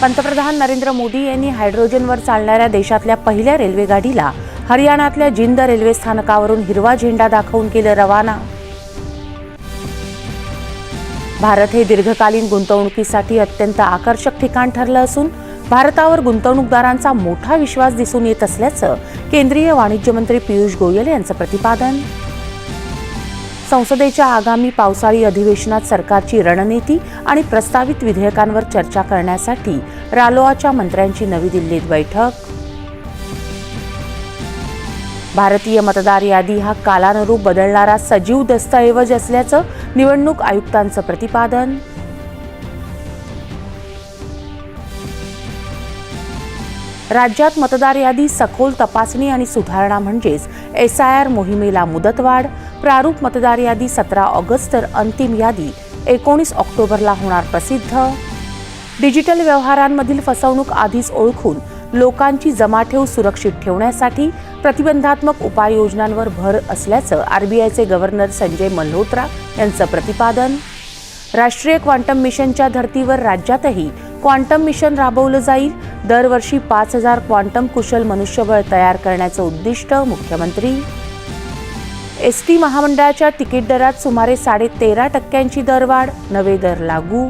पंतप्रधान नरेंद्र मोदी यांनी हायड्रोजनवर चालणाऱ्या देशातल्या पहिल्या रेल्वे गाडीला हरियाणातल्या जिंद रेल्वे स्थानकावरून हिरवा झेंडा दाखवून केलं रवाना। भारत हे दीर्घकालीन गुंतवणुकीसाठी अत्यंत आकर्षक ठिकाण ठरलं असून भारतावर गुंतवणूकदारांचा मोठा विश्वास दिसून येत असल्याचं केंद्रीय वाणिज्य मंत्री पियुष गोयल यांचं प्रतिपादन। संसदेच्या आगामी पावसाळी अधिवेशनात सरकारची रणनीती आणि प्रस्तावित विधेयकांवर चर्चा करण्यासाठी रालोआच्या मंत्र्यांची नवी दिल्लीत बैठक। भारतीय मतदार यादी हा कालानुरूप बदलणारा सजीव दस्तऐवज असल्याचं निवडणूक आयुक्तांचं प्रतिपादन। राज्यात मतदार यादी सखोल तपासणी आणि सुधारणा म्हणजेच SIR मोहिमेला मुदतवाढ। प्रारूप मतदार यादी 17 ऑगस्ट तर अंतिम यादी 19 ऑक्टोबरला होणार प्रसिद्ध। डिजिटल व्यवहारांमधील फसवणूक आधीच ओळखून लोकांची जमाठेव सुरक्षित ठेवण्यासाठी प्रतिबंधात्मक उपाययोजनांवर भर असल्याचं RBIचे गव्हर्नर संजय मल्होत्रा यांचं प्रतिपादन। राष्ट्रीय क्वांटम मिशनच्या धर्तीवर राज्यातही क्वांटम मिशन राबवलं जाईल। दरवर्षी 5000 क्वांटम कुशल मनुष्यबळ तयार करण्याचं उद्दिष्ट मुख्यमंत्री। ST महामंडळाच्या तिकीट दरात सुमारे 13.5% दरवाढ, नवे दर लागू।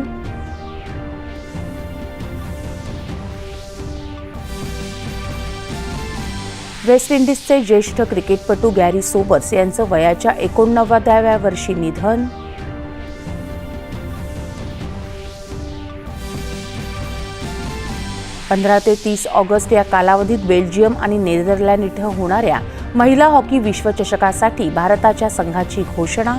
वेस्ट इंडिजचे ज्येष्ठ क्रिकेटपटू गॅरी सोबर्स यांचं वयाच्या 89व्या वर्षी निधन। पंधरा ते 30 ऑगस्ट या कालावधीत बेल्जियम आणि नेदरलँड इथं होणाऱ्या महिला हॉकी विश्वचषकासाठी भारताच्या संघाची घोषणा।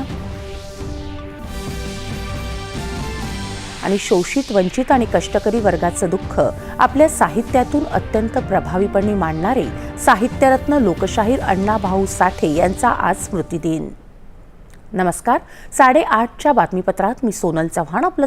आणि शोषित, वंचित आणि कष्टकरी वर्गाचं दुःख आपल्या साहित्यातून अत्यंत प्रभावीपणे मांडणारे साहित्यरत्न लोकशाहीर अण्णाभाऊ साठे यांचा आज स्मृतिदिन। नमस्कार, 8:30च्या बातमीपत्रात मी सोनल चव्हाण आपलं